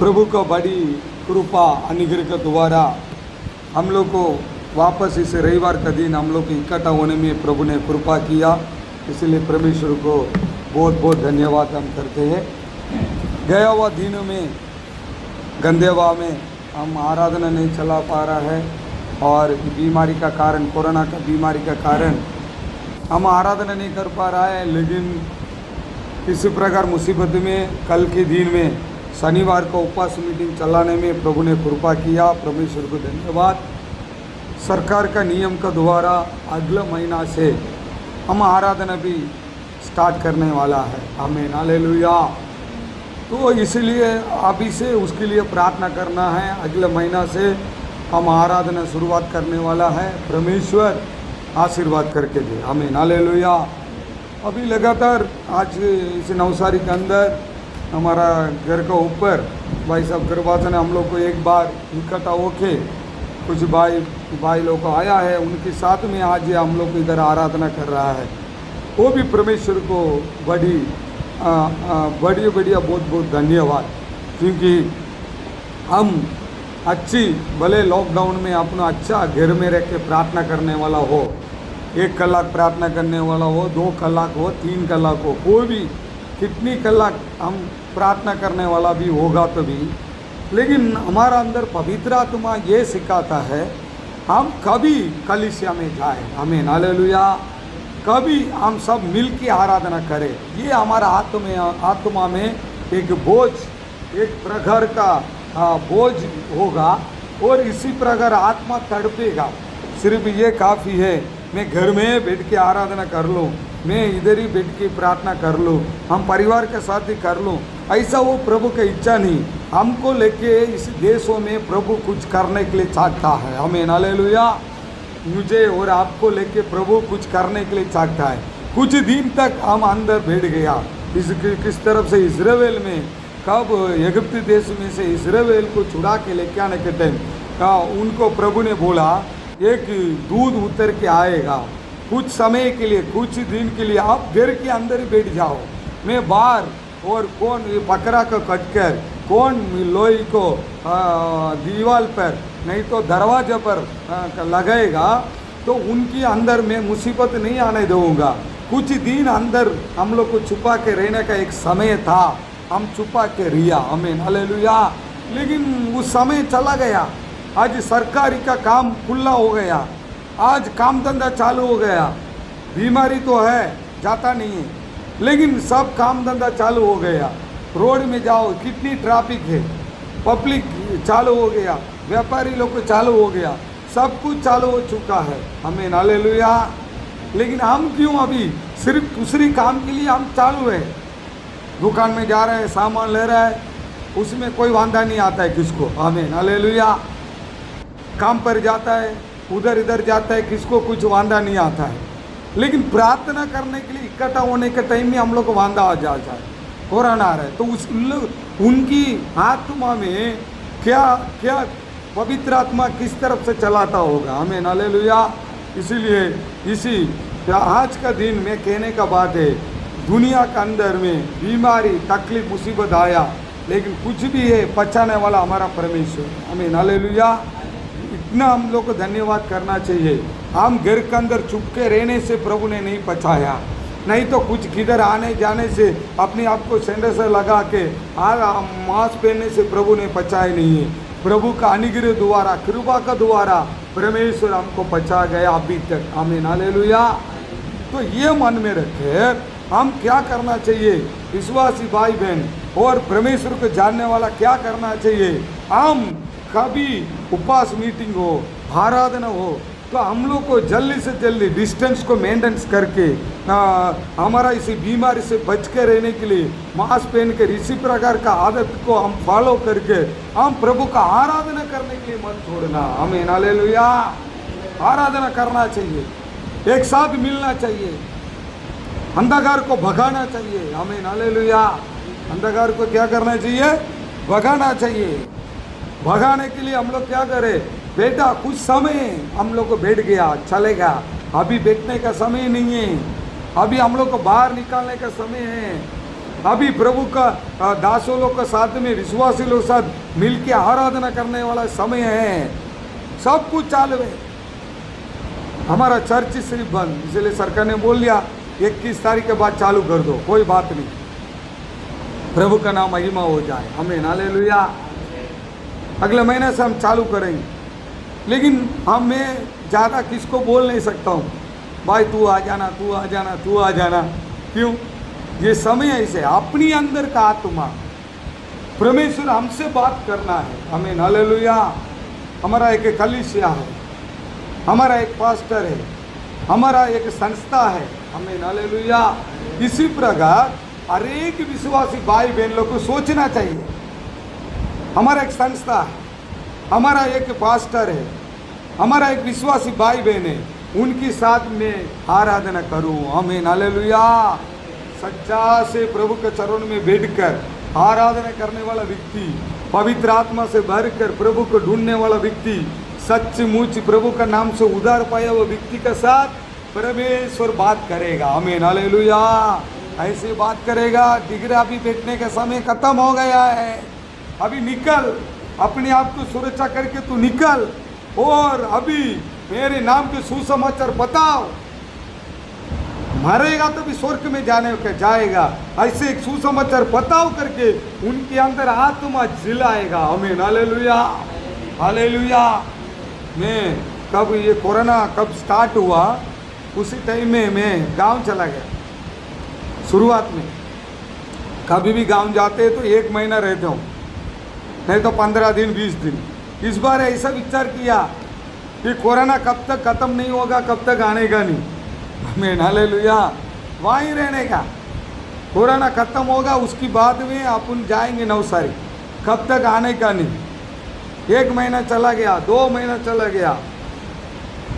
प्रभु का बड़ी कृपा अनुग्रह के द्वारा हम लोग को वापस इस रविवार का दिन हम लोग को इकट्ठा होने में प्रभु ने कृपा किया, इसलिए परमेश्वर को बहुत बहुत धन्यवाद हम करते हैं। गया हुआ दिनों में गंदेवा में हम आराधना नहीं चला पा रहा है और बीमारी का कारण, कोरोना का बीमारी का कारण हम आराधना नहीं कर पा रहा है। लेकिन इसी प्रकार मुसीबत में कल के दिन में शनिवार को उपवास मीटिंग चलाने में प्रभु ने कृपा किया, परमेश्वर को धन्यवाद। सरकार का नियम का द्वारा अगला महीना से हम आराधना भी स्टार्ट करने वाला है। आमीन, हालेलुया। तो इसलिए अभी से उसके लिए प्रार्थना करना है। अगले महीना से हम आराधना शुरुआत करने वाला है। परमेश्वर आशीर्वाद करके दे। आमीन, हालेलुया। अभी लगातार आज इस नवसारी के अंदर हमारा घर का ऊपर भाई साहब कृपाचन हम लोग को एक बार इकट्ठा होके कुछ भाई लोग आया है, उनके साथ में आज हम लोग इधर आराधना कर रहा है। वो भी परमेश्वर को बढ़िया बहुत बहुत धन्यवाद, क्योंकि हम अच्छी भले लॉकडाउन में अपना अच्छा घर में रह के प्रार्थना करने वाला हो, 1 कलाक प्रार्थना करने वाला हो, 2 कलाक हो, 3 कलाक हो, कोई भी कितनी कलाक हम प्रार्थना करने वाला भी होगा तो भी, लेकिन हमारा अंदर पवित्र आत्मा ये सिखाता है हम कभी कलीसिया में जाए। आमीन, हालेलुया। कभी हम सब मिल के आराधना करें। ये हमारा आत्मा में एक बोझ, एक प्रकार का बोझ होगा और इसी प्रकार आत्मा तड़पेगा। सिर्फ ये काफ़ी है मैं घर में बैठ के आराधना कर लूँ, मैं इधर ही बैठ के प्रार्थना कर लूँ, हम परिवार के साथ ही कर लूँ, ऐसा वो प्रभु की इच्छा नहीं। हमको लेके इस देशों में प्रभु कुछ करने के लिए चाहता है। आमीन, हालेलुया। मुझे और आपको लेके प्रभु कुछ करने के लिए चाहता है। कुछ दिन तक हम अंदर बैठ गया किस तरफ से इस्राएल में, कब इजिप्ट देश में से इस्राएल को छुड़ा के लेके आने के टाइम उनको प्रभु ने बोला एक दूध उतर के आएगा, कुछ समय के लिए, कुछ दिन के लिए आप घर के अंदर ही बैठ जाओ, मैं बाहर, और कौन बकरा को कटकर कौन लोही को दीवार पर नहीं तो दरवाजे पर लगाएगा, तो उनकी अंदर में मुसीबत नहीं आने दूँगा। कुछ दिन अंदर हम लोग को छुपा के रहने का एक समय था, हम छुपा के रिया। आमीन, हालेलुया। लेकिन उस समय चला गया। आज सरकारी का काम खुला हो गया, आज काम धंधा चालू हो गया। बीमारी तो है, जाता नहीं है, लेकिन सब काम धंधा चालू हो गया। रोड में जाओ कितनी ट्रैफिक है, पब्लिक चालू हो गया, व्यापारी लोग को चालू हो गया, सब कुछ चालू हो चुका है। आमीन, हालेलुया। लेकिन हम क्यों अभी सिर्फ दूसरी काम के लिए हम चालू है। दुकान में जा रहे हैं, सामान ले रहा है, उसमें कोई वांधा नहीं आता है किसको। आमीन, हालेलुया। काम पर जाता है, उधर इधर जाता है, किसको कुछ वांधा नहीं आता है। लेकिन प्रार्थना करने के लिए इकट्ठा होने के टाइम में हम लोग को वांधा आ जाता है, कोरोना आ रहा है। तो उनकी आत्मा में क्या क्या पवित्र आत्मा किस तरफ से चलाता होगा। आमीन, हालेलुया। इसीलिए इसी आज का दिन में कहने का बात है, दुनिया के अंदर में बीमारी, तकलीफ, मुसीबत आया, लेकिन कुछ भी है बचाने वाला हमारा परमेश्वर। आमीन, हालेलुया। इतना हम लोग को धन्यवाद करना चाहिए। हम घर के अंदर चुप के रहने से प्रभु ने नहीं बचाया, नहीं तो कुछ किधर आने जाने से अपने आप को सैनिटाइजर लगा के मास्क पहनने से प्रभु ने बचाया नहीं है। प्रभु का अनुग्रह द्वारा, कृपा का द्वारा परमेश्वर हमको बचा गया अभी तक। आमीन, हालेलुया। तो ये मन में रखे हम क्या करना चाहिए, विश्वासी भाई बहन और परमेश्वर को जानने वाला क्या करना चाहिए। हम कभी उपवास मीटिंग हो, आराधना हो, तो हम लोग को जल्दी से जल्दी डिस्टेंस को मेंटेनेंस करके हमारा इसी बीमारी से बच के रहने के लिए मास्क पहन कर इसी प्रकार का आदत को हम फॉलो करके हम प्रभु का आराधना करने के लिए मन छोड़ना। आमीन, हालेलुया। आराधना करना चाहिए, एक साथ मिलना चाहिए, अंधकार को भगाना चाहिए। आमीन, हालेलुया। अंधकार को क्या करना चाहिए, भगाना चाहिए। भगाने के लिए हम लोग क्या करें, बेटा कुछ समय हम लोग को बैठ गया, चलेगा, अभी बैठने का समय नहीं है, अभी हम लोग को बाहर निकालने का समय है। अभी प्रभु का दासों लोग के साथ में विश्वासी लोग साथ मिलके आराधना करने वाला समय है। सब कुछ चालू है। हमारा चर्च सिर्फ बंद, इसलिए सरकार ने बोल दिया 21 तारीख के बाद चालू कर दो, कोई बात नहीं, प्रभु का नाम महिमा हो जाए। आमीन, हालेलुया। अगले महीने से हम चालू करेंगे, लेकिन हम मैं ज़्यादा किसको बोल नहीं सकता हूँ, भाई तू आ जाना, तू आ जाना, तू आ जाना। क्यों? ये समय ऐसे अपनी अंदर का आत्मा परमेश्वर हमसे बात करना है। आमीन, हालेलुया। हमारा एक कलीसिया है, हमारा एक पास्टर है, हमारा एक संस्था है। आमीन, हालेलुया। इसी प्रकार हर एक विश्वासी भाई बहन लोग को सोचना चाहिए, हमारा एक संस्था है, हमारा एक पास्टर है, हमारा एक विश्वासी भाई बहन है, उनके साथ में आराधना करूं। आमीन, हालेलुया। सच्चा से प्रभु के चरणों में बैठकर आराधना करने वाला व्यक्ति, पवित्र आत्मा से भरकर प्रभु को ढूंढने वाला व्यक्ति, सचमुच प्रभु का नाम से उधार पाया हुआ व्यक्ति के साथ परमेश्वर बात करेगा। आमीन, हालेलुया। ऐसे बात करेगा। डिग्री अभी बैठने का समय खत्म हो गया है, अभी निकल, अपने आप को सुरक्षा करके तू निकल और अभी मेरे नाम के सुसमाचार बताओ। मरेगा तो भी स्वर्ग में जाने का जाएगा, ऐसे एक सुसमाचार बताओ करके उनके अंदर आत्मा जिलाएगा। आमीन, हालेलुया, हालेलुया। मैं कब ये कोरोना कब स्टार्ट हुआ, उसी टाइम में मैं गांव चला गया। शुरुआत में कभी भी गांव जाते तो 1 महीना रहते हो, नहीं तो 15 दिन 20 दिन। इस बार ऐसा विचार किया कि कोरोना कब तक ख़त्म नहीं होगा, कब तक आने का नहीं। आमीन, हालेलुया। वहीं रहने का, कोरोना ख़त्म होगा उसकी बाद में अपन जाएंगे नवसारी, कब तक आने का नहीं। 1 महीना चला गया, 2 महीना चला गया,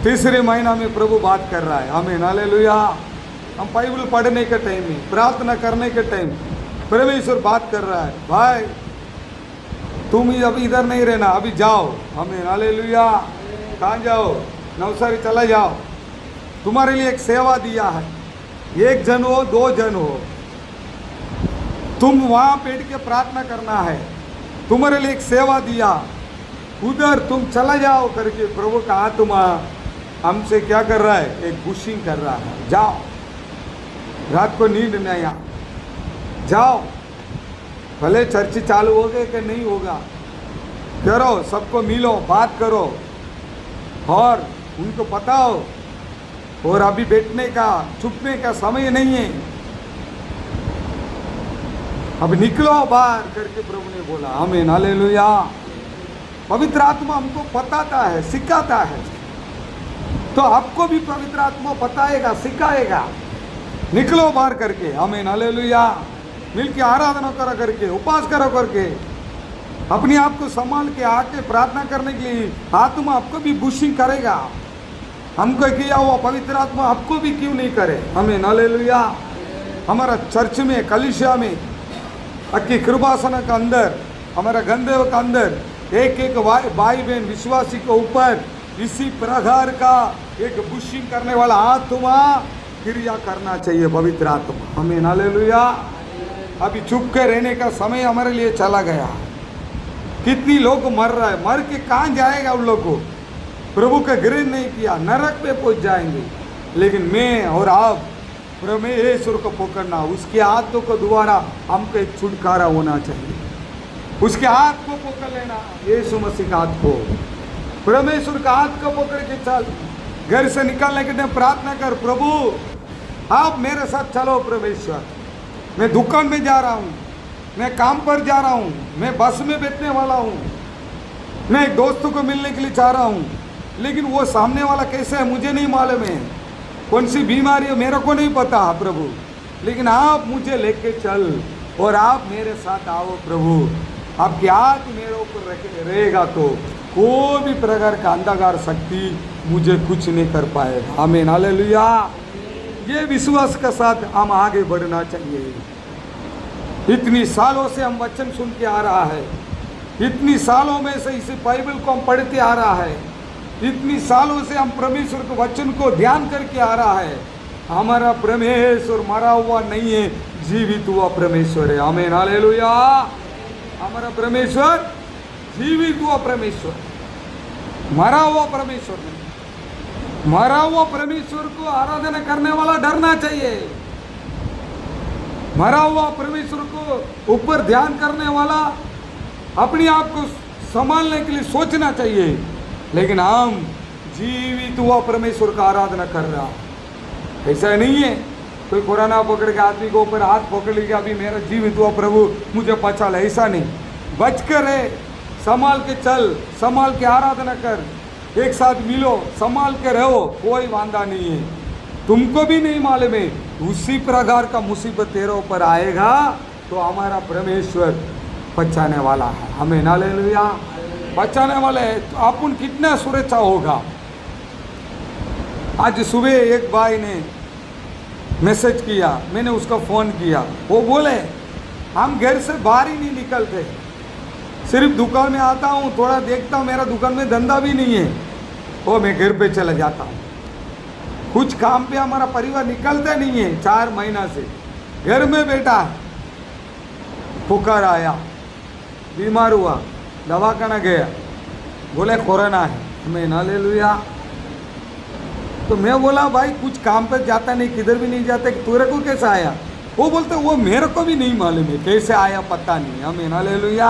तीसरे महीना में प्रभु बात कर रहा है। आमीन, हालेलुया। हम बाइबल पढ़ने के टाइम में, प्रार्थना करने के टाइम परमेश्वर बात कर रहा है, भाई तुम अभी इधर नहीं रहना, अभी जाओ। आमीन, हालेलुया। कहाँ जाओ? नवसारी चला जाओ, तुम्हारे लिए एक सेवा दिया है, 1 जन हो 2 जन हो, तुम वहाँ बैठ के प्रार्थना करना है, तुम्हारे लिए एक सेवा दिया, उधर तुम चला जाओ करके प्रभु का आत्मा हमसे क्या कर रहा है? एक पुशिंग कर रहा है, जाओ। रात को नींद नहीं आ, जाओ। भले चर्च चालू हो गए कि नहीं होगा, करो, सबको मिलो, बात करो और उनको बताओ। और अभी बैठने का, छुपने का समय नहीं है, अब निकलो बाहर करके प्रभु ने बोला। आमीन, हालेलुया। पवित्र आत्मा हमको बताता है, सिखाता है, तो आपको भी पवित्र आत्मा बताएगा, सिखाएगा। निकलो बाहर करके। आमीन, हालेलुया। मिल के आराधना करा करके, उपवास करो करके, अपने आप को संभाल के आके प्रार्थना करने के लिए आत्मा आपको भी बुशिंग करेगा। हमको किया हुआ पवित्र आत्मा आपको भी क्यों नहीं करे? आमीन, हालेलुया। हमारा चर्च में, कलीसिया में, अक्की कृपासन के अंदर, हमारा गंदेव के अंदर एक एक भाई बहन विश्वासी के ऊपर इसी प्रकार का एक बुशिंग करने वाला आत्मा क्रिया करना चाहिए, पवित्र आत्मा। आमीन, हालेलुया। अभी चुप के रहने का समय हमारे लिए चला गया। कितनी लोग मर रहा है, मर के कहाँ जाएगा उन लोग को? प्रभु का ग्रहण नहीं किया, नरक पे पहुंच जाएंगे। लेकिन मैं और आप परमेश्वर को पकड़ना, उसके हाथों को द्वारा हमको एक छुटकारा होना चाहिए। उसके हाथ को पकड़ लेना, यीशु मसीह का हाथ को, परमेश्वर का हाथ को पकड़ के चल। घर से निकलने के टाइम प्रार्थना कर, प्रभु आप मेरे साथ चलो। परमेश्वर, मैं दुकान में जा रहा हूँ, मैं काम पर जा रहा हूँ, मैं बस में बैठने वाला हूँ, मैं एक दोस्तों को मिलने के लिए चाह रहा हूँ, लेकिन वो सामने वाला कैसे है मुझे नहीं मालूम है, कौन सी बीमारी है मेरे को नहीं पता प्रभु, लेकिन आप मुझे लेके चल और आप मेरे साथ आओ प्रभु। आपके हाथ मेरे ऊपर रहेगा तो कोई भी प्रकार का अंधकार शक्ति मुझे कुछ नहीं कर पाएगा। आमीन, हालेलुया। ये विश्वास के साथ हम आगे बढ़ना चाहिए। इतनी सालों से हम वचन सुन के आ रहा है, इतनी सालों में से इस बाइबल को हम पढ़ते आ रहा है, इतनी सालों से हम परमेश्वर के वचन को ध्यान करके आ रहा है। हमारा परमेश्वर मरा हुआ नहीं है, जीवित हुआ परमेश्वर है। आमीन, हालेलुया। हमारा परमेश्वर जीवित हुआ परमेश्वर, मरा हुआ परमेश्वर नहीं। मरा हुआ परमेश्वर को आराधना करने वाला डरना चाहिए। मरा हुआ परमेश्वर को ऊपर ध्यान करने वाला अपने आप को संभालने के लिए सोचना चाहिए। लेकिन हम जीवित हुआ परमेश्वर का आराधना कर रहा, ऐसा नहीं है कोई कोरोना पकड़ के आदमी को ऊपर हाथ पकड़ लिया, अभी मेरा जीवित हुआ प्रभु मुझे पचा ले, ऐसा नहीं। बच कर है, संभाल के चल, संभाल के आराधना कर, एक साथ मिलो, संभाल के रहो, कोई वांदा नहीं है। तुमको भी नहीं मालूम है उसी प्रकार का मुसीबत तेरे ऊपर आएगा तो हमारा परमेश्वर बचाने वाला है। हमें हालेलुया, बचाने वाले है तो अपन कितना सुरक्षा होगा। आज सुबह एक भाई ने मैसेज किया, मैंने उसका फ़ोन किया, वो बोले हम घर से बाहर ही नहीं निकलते, सिर्फ दुकान में आता हूँ, थोड़ा देखता हूँ, मेरा दुकान में धंधा भी नहीं है, वो मैं घर पे चला जाता हूँ। कुछ काम पे हमारा परिवार निकलता नहीं है, 4 महीना से घर में बैठा है। पुकार आया, बीमार हुआ, दवाखाना गया, बोले कोरोना है। मैं हालेलुया। तो मैं बोला भाई कुछ काम पर जाता नहीं, किधर भी नहीं जाता, कि तेरे को कैसा आया? वो बोलते वो मेरे को भी नहीं मालूम है कैसे आया, पता नहीं। हमें हालेलुया।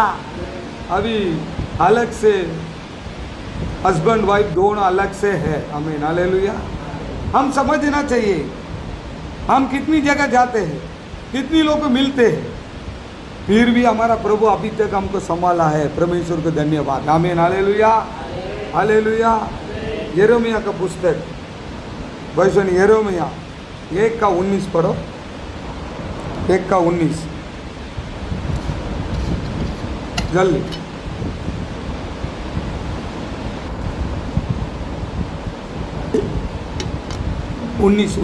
अभी अलग से हस्बैंड वाइफ दोनों अलग से है। हमें हालेलुया। हम समझना चाहिए हम कितनी जगह जाते हैं, कितनी लोग मिलते हैं, फिर भी हमारा प्रभु अभी तक हमको संभाला है। परमेश्वर को धन्यवाद। आमीन, हालेलुया, हालेलुया। यिर्मयाह का पुस्तक वचन यिर्मयाह 1:19 पढ़ो, 1:19 जल्दी। 19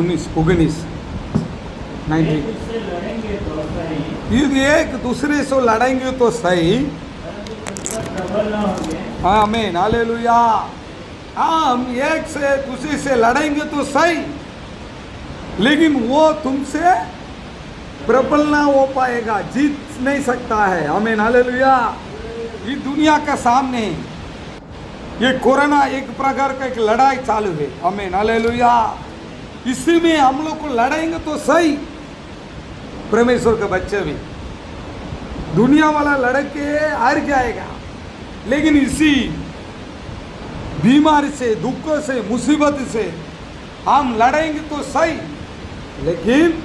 एक दूसरे से लड़ेंगे तो सही। आमीन, हालेलुया। हम एक से दूसरे से लड़ेंगे तो सही, लेकिन वो तुमसे प्रबल ना हो पाएगा, जीत नहीं सकता है। आमीन, हालेलुया। ये दुनिया के सामने ये कोरोना एक प्रकार का एक लड़ाई चालू है। आमीन, हालेलुया। इसी में हम लोग को लड़ेंगे तो सही। परमेश्वर के बच्चे भी, दुनिया वाला लड़के हार जाएगा, लेकिन इसी बीमारी से, दुखों से, मुसीबत से हम लड़ेंगे तो सही, लेकिन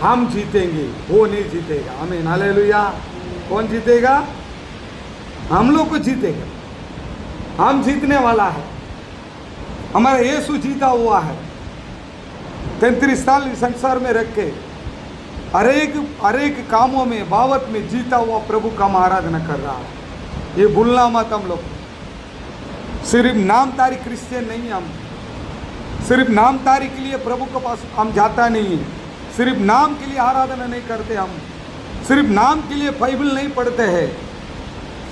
हम जीतेंगे, वो नहीं जीतेगा। आमीन, हालेलुया। कौन जीतेगा? हम लोग को जीतेगा। हम जीतने वाला है। हमारा यीशु जीता हुआ है। 33 साल संसार में रख के हरेक कामों में, बावत में जीता हुआ प्रभु का हम आराधना कर रहा है। ये भूलना मत हम लोग। सिर्फ नामधारी क्रिश्चियन नहीं, हम सिर्फ नामधारी के लिए प्रभु के पास हम जाता नहीं है, सिर्फ नाम के लिए आराधना नहीं करते, हम सिर्फ नाम के लिए बाइबल नहीं पढ़ते हैं,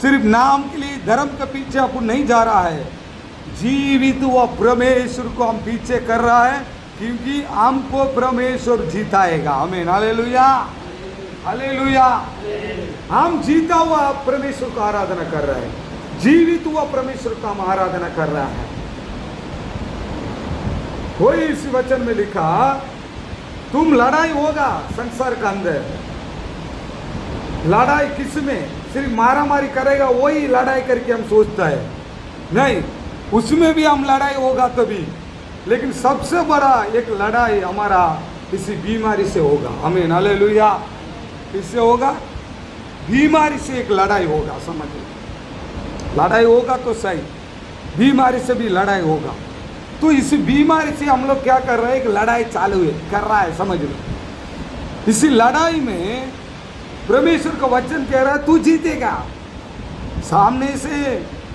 सिर्फ नाम के लिए धर्म के पीछे अपन नहीं जा रहा है। जीवित हुआ परमेश्वर को हम पीछे कर रहा है, क्योंकि हमको परमेश्वर जीताएगा। आमीन, हालेलुया, हालेलुया। हम जीता हुआ परमेश्वर को आराधना कर रहे हैं, जीवित हुआ परमेश्वर का हम आराधना कर रहा है। कोई इस वचन में लिखा तुम लड़ाई होगा संसार के अंदर। लड़ाई किस में? सिर्फ मारा मारी करेगा वही लड़ाई करके हम सोचता है, नहीं, उसमें भी हम लड़ाई होगा तभी, लेकिन सबसे बड़ा एक लड़ाई हमारा इसी बीमारी से होगा। आमीन, हालेलुया। किससे होगा? बीमारी से एक लड़ाई होगा। समझिए, लड़ाई होगा तो सही, बीमारी से भी लड़ाई होगा। तो इस बीमारी से हम लोग क्या कर रहे हैं? एक लड़ाई चालू है, कर रहा है। समझ लो, इसी लड़ाई में परमेश्वर का वचन कह रहा है तू जीतेगा। सामने से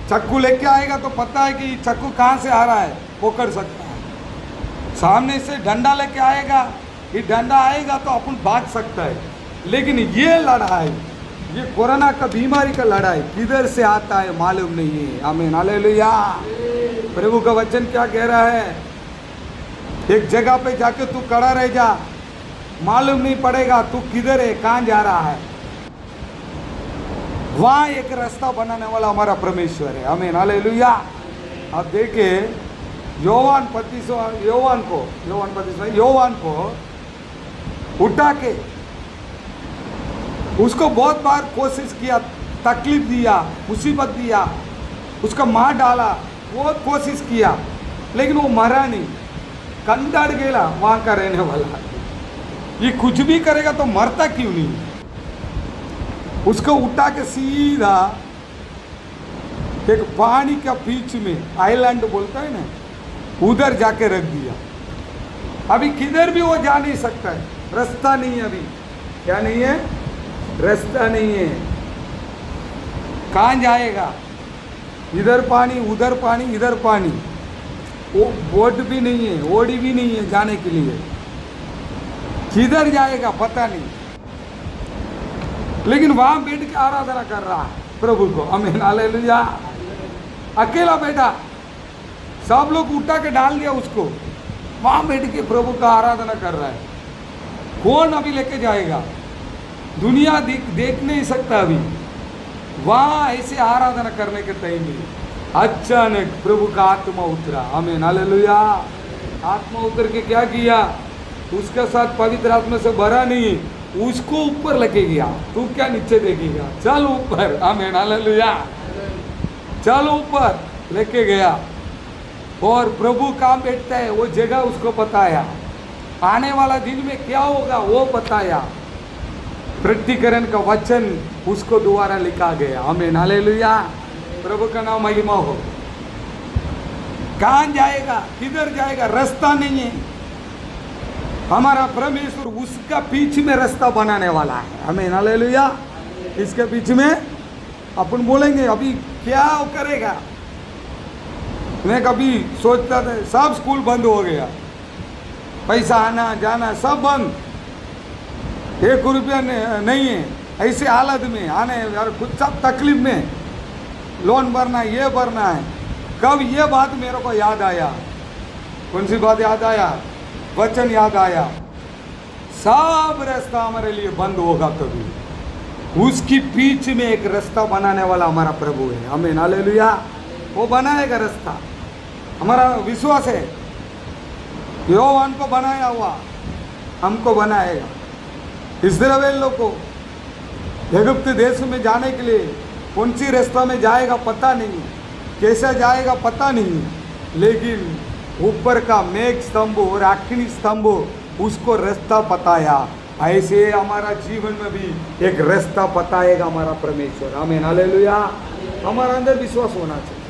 चक्कू लेके आएगा तो पता है कि चक्कू कहाँ से आ रहा है, पकड़ सकता है। सामने से डंडा लेके आएगा, ये डंडा आएगा तो अपन भाग सकता है। लेकिन ये लड़ाई, ये कोरोना का बीमारी का लड़ाई किधर से आता है मालूम नहीं है। आमीन, हालेलुया। प्रभु का वचन क्या कह रहा है? एक जगह पे जाके तू खड़ा रह जा, मालूम नहीं पड़ेगा तू किधर है, कहाँ जा रहा है। वहां एक रास्ता बनाने वाला हमारा परमेश्वर है। आमीन, हालेलुया। अब देखिए योवान को उठा के उसको बहुत बार कोशिश किया, तकलीफ दिया, मुसीबत दिया, उसका मार डाला, बहुत कोशिश किया, लेकिन वो मरा नहीं, कंदड़ गेला वहां का रहने वाला। ये कुछ भी करेगा तो मरता क्यों नहीं। उसको उठा के सीधा एक पानी का बीच में, आइलैंड बोलता है ना, उधर जाके रख दिया। अभी किधर भी वो जा नहीं सकता है, रास्ता नहीं है। अभी क्या नहीं है, रास्ता नहीं है, कहाँ जाएगा। इधर पानी, उधर पानी, इधर पानी, वो बोट भी नहीं है, ओड़ी भी नहीं है जाने के लिए, किधर जाएगा पता नहीं। लेकिन वहां बैठ के आराधना कर रहा है प्रभु को। आमीन, हालेलुया। अकेला बैठा, सब लोग उठा के डाल दिया उसको, वहां बैठ के प्रभु का आराधना कर रहा है। कौन अभी लेके जाएगा, दुनिया देख नहीं सकता। अभी वहां ऐसे आराधना करने के टाइम में अचानक प्रभु का आत्मा उतरा। आमीन, हालेलुया। आत्मा उतर के क्या किया, उसके साथ पवित्र आत्मा से भरा नहीं, उसको ऊपर लेके गया। तू क्या नीचे देखेगा, चल ऊपर। आमीन, हालेलुया। चल ऊपर लेके गया और प्रभु कहाँ बैठता है वो जगह उसको बताया। आने वाला दिन में क्या होगा वो बताया। प्रकटीकरण का वचन उसको द्वारा लिखा गया। आमीन, हालेलुया। प्रभु का नाम महिमा हो। कहाँ जाएगा, किधर जाएगा, रास्ता नहीं है। हमारा परमेश्वर उसका बीच में रास्ता बनाने वाला है। आमीन, हालेलुया। इसके बीच में अपन बोलेंगे अभी क्या करेगा। मैं कभी सोचता था सब स्कूल बंद हो गया, पैसा आना जाना सब बंद, 1 रुपया नहीं है, ऐसे हालत में आने यार कुछ सब तकलीफ में, लोन भरना है, ये भरना है। कब ये बात मेरे को याद आया, कौन सी बात याद आया, वचन याद आया। सब रास्ता हमारे लिए बंद होगा कभी, उसकी बीच में एक रास्ता बनाने वाला हमारा प्रभु है। आमीन, हालेलुया। वो बनाएगा रास्ता, हमारा विश्वास है। योवान को बनाया हुआ हमको बनाएगा। इस्राएल लोग को इजिप्ट देश में जाने के लिए कौन सी रास्ता में जाएगा पता नहीं, कैसे जाएगा पता नहीं, लेकिन ऊपर का मेघ स्तंभ और अग्नि स्तंभ उसको रास्ता बताया। ऐसे हमारा जीवन में भी एक रास्ता बताएगा हमारा परमेश्वर। आमीन, हालेलुया। हमारा अंदर विश्वास होना चाहिए,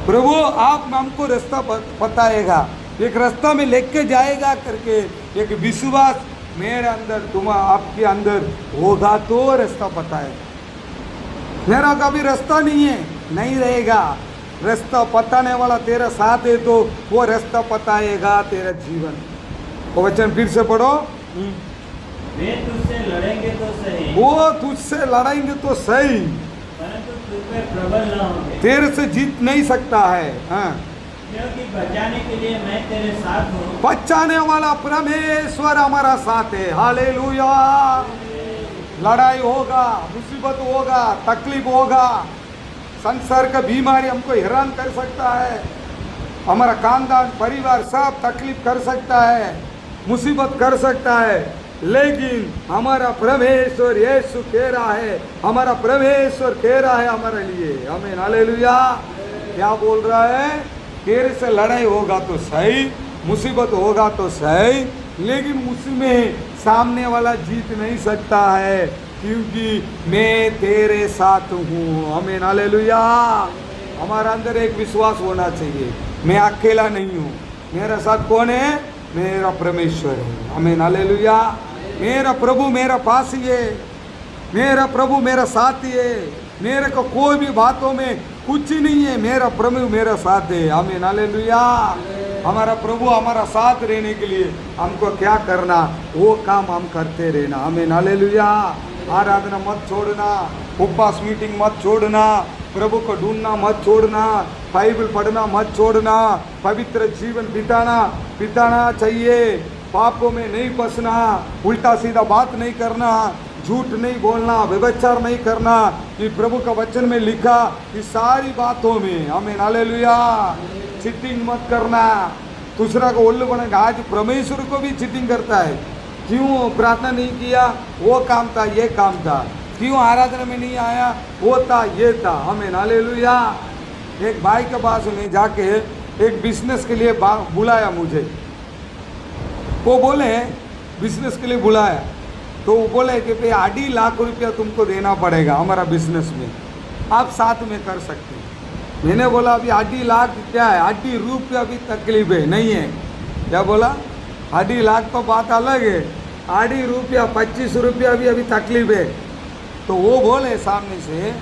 प्रभु आप हमको रास्ता बताएगा, एक रास्ता में लेके जाएगा करके एक विश्वास मेरे अंदर आपके अंदर होगा तो रास्ता बताएगा। मेरा कभी रास्ता नहीं है, नहीं रहेगा। रास्ता बताने वाला तेरा साथ है तो वो रास्ता बताएगा तेरा जीवन। वो वचन फिर से पढ़ो। वे तुझसे लड़ेंगे तो सही, वो तुझसे लड़ेंगे तो सही, परंतु तुझ पे प्रबल न होंगे, तेरे से जीत नहीं सकता है। हाँ, क्योंकि बचाने के लिए मैं तेरे साथ हूँ। बचाने वाला परमेश्वर हमारा साथ है। हालेलुया। लड़ाई होगा, मुसीबत होगा, तकलीफ होगा, संसार का बीमारी हमको हैरान कर सकता है, हमारा खानदान परिवार सब तकलीफ कर सकता है, मुसीबत कर सकता है, लेकिन हमारा परमेश्वर यीशु कह रहा है, हमारा परमेश्वर कह रहा है हमारे लिए। आमीन, हालेलुया। क्या बोल रहा है, तेरे से लड़ाई होगा तो सही, मुसीबत होगा तो सही, लेकिन उसमें सामने वाला जीत नहीं सकता है, क्योंकि मैं तेरे साथ हूँ। आमीन, हालेलुया। हमारा अंदर एक विश्वास होना चाहिए, मैं अकेला नहीं हूँ, मेरा साथ कौन है, मेरा परमेश्वर है। आमीन, हालेलुया। मेरा प्रभु मेरा पास ही है, मेरा प्रभु मेरा साथी है, मेरे को कोई भी बातों में कुछ नहीं है, मेरा प्रभु मेरा साथ है। आमीन, हालेलुया। हमारा प्रभु हमारा साथ रहने के लिए हमको क्या करना, वो काम हम करते रहना। आमीन, हालेलुया। आराधना मत छोड़ना, उपवास मीटिंग मत छोड़ना, प्रभु को ढूंढना मत छोड़ना, बाइबल पढ़ना मत छोड़ना, पवित्र जीवन बिताना चाहिए। पापों में नहीं फंसना, उल्टा सीधा बात नहीं करना, झूठ नहीं बोलना, व्यभिचार नहीं करना, ये प्रभु का वचन में लिखा। इस सारी बातों में हमें हालेलुया, चीटिंग मत करना, दूसरा को उल्लू बनेगा। आज परमेश्वर को भी चीटिंग करता है। क्यों प्रार्थना नहीं किया, वो काम था ये काम था, क्यों आराधना में नहीं आया, वो था ये था। हमें हालेलुया। एक भाई के पास में जाके एक बिजनेस के लिए बुलाया मुझे, वो बोले बिजनेस के लिए बुलाया, तो वो बोले कि भाई 2.5 लाख रुपया तुमको देना पड़ेगा हमारा बिजनेस में, आप साथ में कर सकते हैं। मैंने बोला अभी 2.5 लाख क्या है, 2.5 रुपया भी तकलीफ है नहीं है। क्या बोला, 2.5 लाख तो बात अलग है, 2.5 रुपया 25 रुपया भी अभी तकलीफ है। तो वो बोले सामने से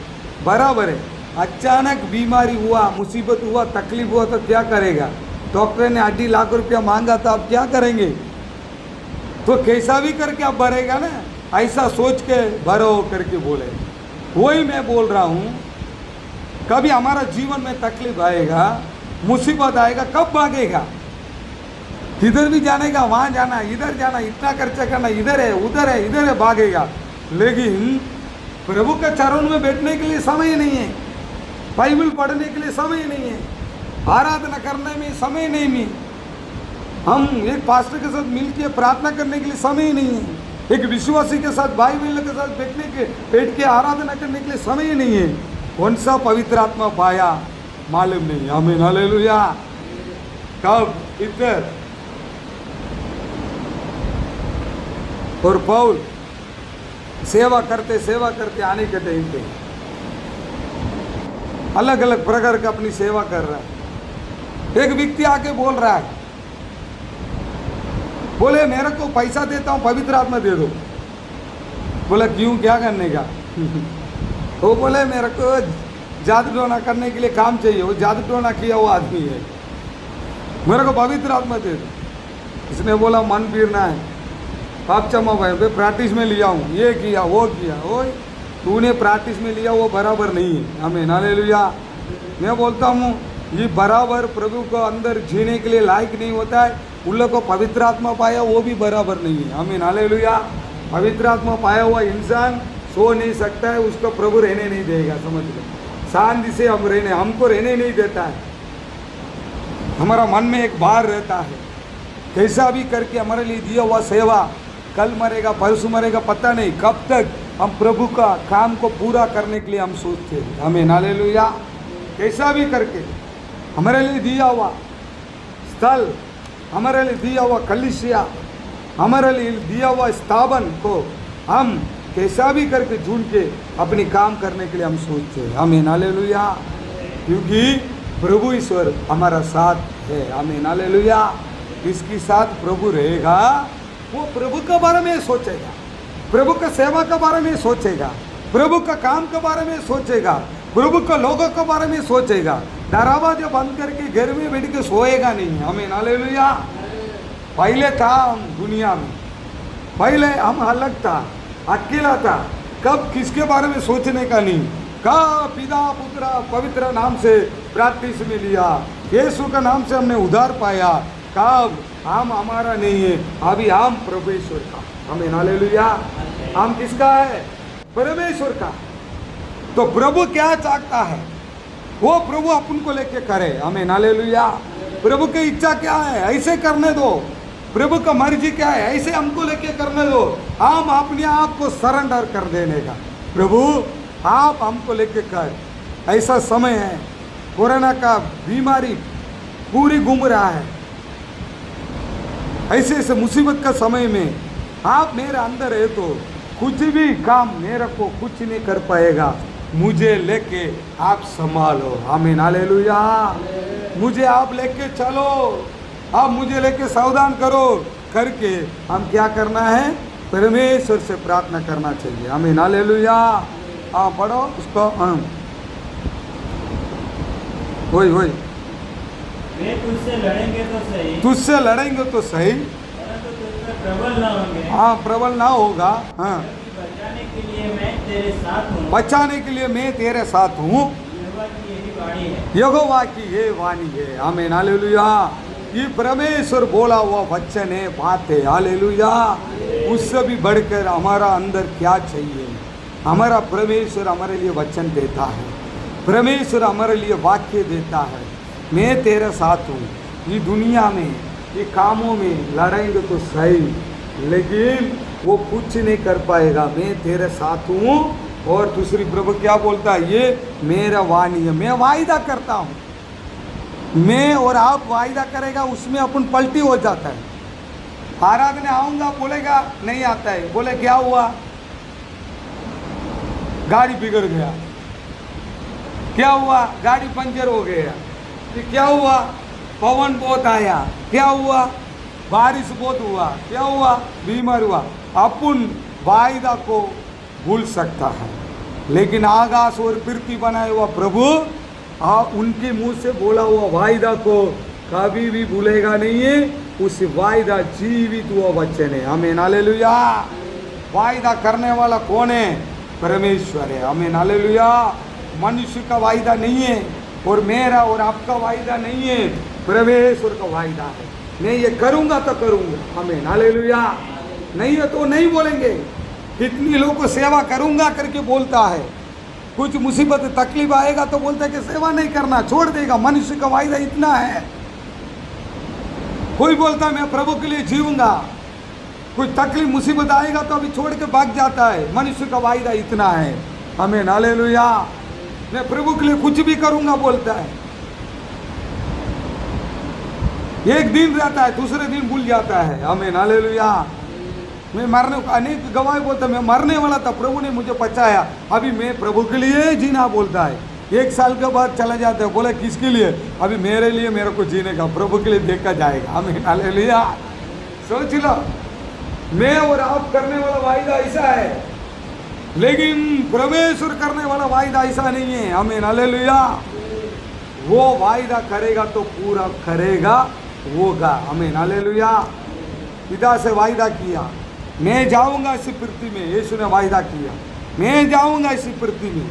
बराबर है, अचानक बीमारी हुआ, मुसीबत हुआ, तकलीफ हुआ तो क्या करेगा। डॉक्टर ने 2.5 लाख रुपया मांगा था, अब क्या करेंगे। तो कैसा भी करके आप भरेगा ना, ऐसा सोच के भरो करके बोले। वही मैं बोल रहा हूँ, कभी हमारा जीवन में तकलीफ आएगा, मुसीबत आएगा, कब भागेगा। इधर भी जाने का, वहाँ जाना, इधर जाना, इतना खर्चा करना, इधर है उधर है इधर है, भागेगा। लेकिन प्रभु के चरण में बैठने के लिए समय नहीं है, बाइबल पढ़ने के लिए समय नहीं है, आराधना करने में समय नहीं है, हम एक पास्टर के साथ मिलकर प्रार्थना करने के लिए समय नहीं है, एक विश्वासी के साथ भाई बहनों के साथ बैठ के आराधना करने के लिए समय नहीं है। कौन सा पवित्र आत्मा पाया मालूम नहीं। आमीन हालेलुया। कब इधर और पौल सेवा करते आने के टाइम पे अलग अलग प्रकार का अपनी सेवा कर रहा है। एक व्यक्ति आके बोल रहा है, बोले मेरे को पैसा देता हूँ, पवित्र आत्मा दे दो। बोला क्यों, क्या करने का। वो बोले मेरे को जादू टोना करने के लिए काम चाहिए, वो जादू टोना किया वो आदमी है, मेरे को पवित्र आत्मा दे दो। इसने बोला मन पीरना है, आप चमा भाई प्रैक्टिस में लिया हूँ, ये किया वो किया। वो तूने प्रैक्टिस में लिया वो बराबर नहीं है। आमीन हालेलुया। मैं बोलता हूँ ये बराबर प्रभु को अंदर जीने के लिए लायक नहीं होता है। उन लोग को पवित्र आत्मा पाया वो भी बराबर नहीं है। आमीन हालेलुया। पवित्र आत्मा पाया हुआ इंसान सो नहीं सकता है, उसको प्रभु रहने नहीं देगा। समझ लो, शांति से हमको रहने नहीं देता है। हमारा मन में एक भार रहता है, कैसा भी करके हमारे लिए दिया हुआ सेवा, कल मरेगा परसों मरेगा पता नहीं, कब तक हम प्रभु का काम को पूरा करने के लिए हम सोचते हैं। आमीन हालेलुया। कैसा भी करके हमारे लिए दिया हुआ स्थल, हमारे लिए दिया हुआ कलीसिया, हमारे लिए दिया हुआ स्थापन को हम कैसा भी करके ढूंढ के अपनी काम करने के लिए हम सोचते हैं। आमीन हालेलुया। क्योंकि प्रभु ईश्वर हमारा साथ है। आमीन हालेलुया। इसके साथ प्रभु रहेगा, वो प्रभु के बारे में सोचेगा, प्रभु का सेवा के बारे में सोचेगा, प्रभु का काम के बारे में सोचेगा, प्रभु के लोगों के बारे में सोचेगा। दरवाजा बंद करके घर में बैठ के सोएगा नहीं। आमीन हालेलुया। पहले था हम दुनिया में, पहले हम अलग था, अकेला था, कब किसके बारे में सोचने का नहीं। कब पिता पुत्र पवित्र नाम से प्रैक्टिस में लिया, यीशु का नाम से हमने उद्धार पाया। कब हम हमारा नहीं है, अभी हम परमेश्वर का। आमीन हालेलुया। हम किसका है, परमेश्वर का। तो प्रभु क्या चाहता है, वो प्रभु अपन को लेके करे। आमीन हालेलुया। प्रभु की इच्छा क्या है, ऐसे करने दो। प्रभु का मर्जी क्या है, ऐसे हमको लेके करने दो। हम अपने आप को सरेंडर कर देने का, प्रभु आप हमको लेके कर। ऐसा समय है, कोरोना का बीमारी पूरी घूम रहा है, ऐसे ऐसे मुसीबत का समय में आप मेरे अंदर है तो कुछ भी काम मेरे को कुछ नहीं कर पाएगा। मुझे लेके आप संभालो। आमीन हालेलुया। मुझे आप लेके चलो, आप मुझे लेके सावधान करो करके हम क्या करना है, परमेश्वर से प्रार्थना करना चाहिए। आमीन हालेलुया। हाँ पढ़ो उसको। वही वही, वे तुझसे लड़ेंगे तो सही, तुझसे लड़ेंगे तो सही, परंतु तुझ पे प्रबल ना होंगे। हाँ प्रबल ना होगा। हाँ, बचाने के लिए मैं तेरे साथ हूँ, बचाने के लिए मैं तेरे साथ हूँ, यहोवा की यही वाणी है। यहोवा की ये वाणी है। आमीन हालेलुया। ये परमेश्वर बोला हुआ वचन है, बात है। हालेलुया। उससे भी बढ़कर हमारा अंदर क्या चाहिए? हमारा परमेश्वर हमारे लिए वचन देता है, परमेश्वर हमारे लिए वाक्य देता है, मैं तेरे साथ हूँ। ये दुनिया में ये कामों में लड़ेंगे तो सही, लेकिन वो कुछ नहीं कर पाएगा। मैं तेरे साथ हूँ। और दूसरी प्रभु क्या बोलता है? ये मेरा वाणी है, मैं वायदा करता हूँ। मैं और आप वायदा करेगा, उसमें अपन पलटी हो जाता है। आराधना आऊँगा बोलेगा, नहीं आता है। बोले क्या हुआ? गाड़ी बिगड़ गया। क्या हुआ? गाड़ी पंचर हो गया। क्या हुआ? पवन बहुत आया। क्या हुआ? बारिश बहुत हुआ। क्या हुआ? बीमार हुआ। अपन वायदा को भूल सकता है, लेकिन आकाश और पृथ्वी बनाए हुआ प्रभु उनके मुंह से बोला हुआ वायदा को कभी भी भूलेगा नहीं है। उस वायदा जीवित हुआ वचन है। आमीन, हालेलुया। वायदा करने वाला कौन है? परमेश्वर है। आमीन, हालेलुया। मनुष्य का वायदा नहीं है, और मेरा और आपका वायदा नहीं है, परमेश्वर का वायदा है। मैं ये करूँगा तो करूँगा। आमीन, हालेलुया। नहीं है तो नहीं बोलेंगे। कितनी लोगों को सेवा करूँगा करके बोलता है, कुछ मुसीबत तकलीफ आएगा तो बोलता है कि सेवा नहीं करना, छोड़ देगा। मनुष्य का वायदा इतना है। कोई बोलता है मैं प्रभु के लिए जीऊँगा, कोई तकलीफ मुसीबत आएगा तो अभी छोड़ के भाग जाता है। मनुष्य का वायदा इतना है। आमीन, हालेलुया। मैं प्रभु के लिए कुछ भी करूँगा बोलता है। एक दिन रहता है, दूसरे दिन भूल जाता है। आमीन, हालेलुया। मैं मरने, अनेक गवाह बोलता मैं मरने वाला था, प्रभु ने मुझे बचाया, अभी मैं प्रभु के लिए जीना बोलता है। 1 साल के बाद चला जाता है। बोला किसके लिए? अभी मेरे लिए, मेरे को जीने का, प्रभु के लिए देखा जाएगा। आमीन, हालेलुया। सोच लो, मैं और आप करने वाला वायदा ऐसा है, लेकिन परमेश्वर करने वाला वायदा ऐसा नहीं है। आमीन, हालेलुया। वो वायदा करेगा तो पूरा करेगा, होगा। आमीन, हालेलुया। पिता से वायदा किया, मैं जाऊंगा इसी पृथ्वी में। यीशु ने वायदा किया, मैं जाऊंगा इसी पृथ्वी में।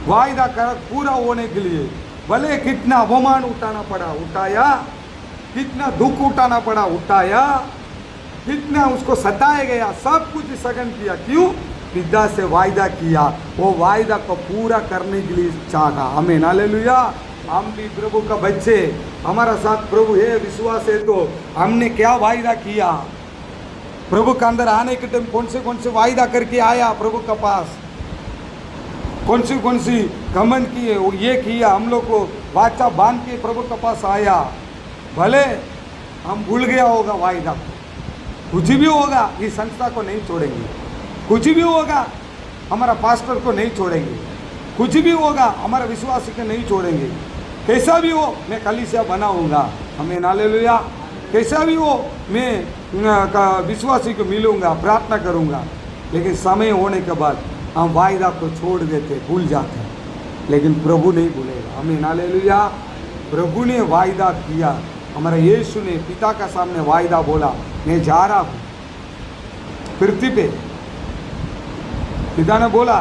वायदा कर पूरा होने के लिए भले कितना अवमान उठाना पड़ा, उठाया। कितना दुख उठाना पड़ा, उठाया। कितना उसको सताया गया, सब कुछ सघन किया। क्यों? पिता से वायदा किया, वो वायदा को पूरा करने के लिए चाहा। आमीन, हालेलुया। हम भी प्रभु का बच्चे, हमारा साथ प्रभु है, विश्वास है, तो हमने क्या वायदा किया? प्रभु के अंदर आने के टाइम कौन से वायदा करके आया प्रभु के पास? कौन सी घमंड किए, वो ये किया, हम लोग को वाचा बांध के प्रभु के पास आया। भले हम भूल गया होगा वायदा को, कुछ भी होगा, इस संस्था को नहीं छोड़ेंगे। कुछ भी होगा, हमारा पास्टर को नहीं छोड़ेंगे। कुछ भी होगा, हमारा विश्वासी को नहीं छोड़ेंगे। कैसा भी हो, मैं कलीसिया बनाऊंगा। आमीन, हालेलुया। कैसा भी हो, मैं विश्वासी को मिलूंगा, प्रार्थना करूंगा। लेकिन समय होने के बाद हम वायदा को छोड़ देते, भूल जाते हैं। लेकिन प्रभु नहीं भूलेगा। आमीन, हालेलुया। प्रभु ने वायदा किया, हमारा यीशु ने पिता का सामने वायदा बोला, मैं जा रहा हूँ पृथ्वी पे। पिता ने बोला,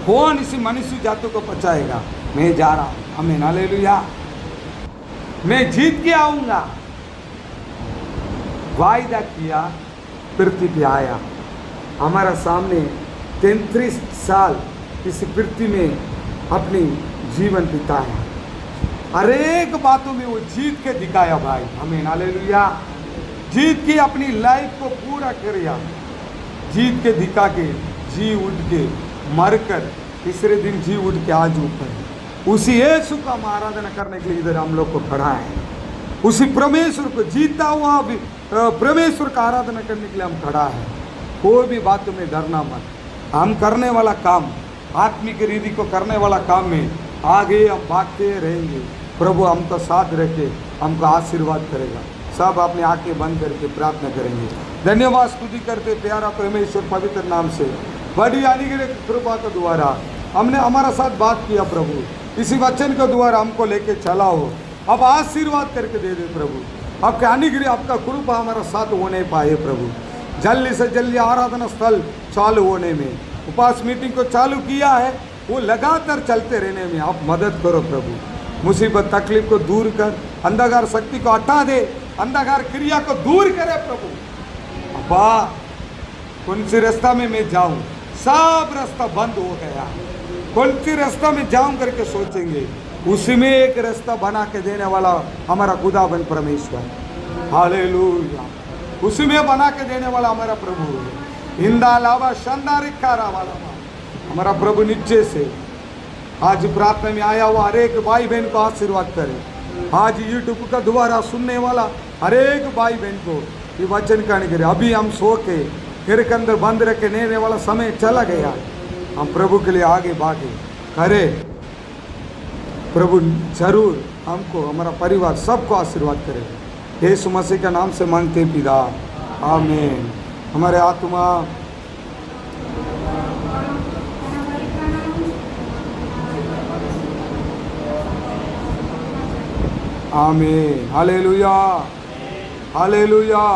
कौन इसी मनुष्य जाति को बचाएगा? मैं जा रहा हूँ। आमीन, हालेलुया। मैं जीत के आऊँगा। वायदा किया, पृथ्वी पे आया, हमारा सामने 33 साल इस पृथ्वी में अपनी जीवन बिताया। हर एक बातों में वो जीत के दिखाया भाई। आमीन, हालेलुया। जीत के अपनी लाइफ को पूरा किया, जीत के दिखा के, जी उठ के, मरकर तीसरे दिन जी उठ के आज ऊपर। उसी यीशु का हम आराधना करने के लिए इधर हम लोग को खड़ा है। उसी परमेश्वर को जीता हुआ परमेश्वर का आराधना करने के लिए हम खड़ा है। कोई भी बातों में डरना मत। हम करने वाला काम, आत्मिक रीति को करने वाला काम में आगे हम भागते रहेंगे। प्रभु हमको साथ रखे, हमको आशीर्वाद करेगा। सब अपनी आंखें बंद करके प्रार्थना करेंगे। धन्यवाद स्तुति करते प्यारा परमेश्वर पवित्र नाम से, बड़ी अनुग्रह कृपा के द्वारा हमने हमारा साथ बात किया प्रभु। इसी वचन के द्वारा हमको लेके चला हो, अब आशीर्वाद करके दे दे प्रभु। आपके अनुग्रह, आपका कृपा हमारा साथ होने पाए प्रभु। जल्दी से जल्दी आराधना स्थल चालू होने में, उपवास मीटिंग को चालू किया है, वो लगातार चलते रहने में आप मदद करो प्रभु। मुसीबत तकलीफ को दूर कर, अंधकार शक्ति को हटा दे, अंधकार क्रिया को दूर करे प्रभु। अब्बा कौन सी रास्ता में मैं जाऊं, सब रास्ता बंद हो गया, कौन सी रास्ता में जाऊं करके सोचेंगे, उसमें एक रास्ता बना के देने वाला हमारा खुदाबंद परमेश्वर, हालेलुया, उसमें बना के देने वाला हमारा प्रभु है। इंदा लावा शानदारिकारा वाला हमारा प्रभु नीचे से आज प्रार्थना में आया हुआ हर एक भाई बहन को आशीर्वाद करे। आज यूट्यूब का दोबारा सुनने वाला हर एक भाई बहन को ये वचन कहने करे, अभी हम सो के घर के अंदर बंद रखे रहने वाला समय चला गया, हम प्रभु के लिए आगे भागे करे। प्रभु जरूर हमको, हमारा परिवार सबको आशीर्वाद करे। यीशु मसीह का नाम से मांगते पिता, आमीन। हमारे आत्मा आमीन, हालेलुया, हालेलुया।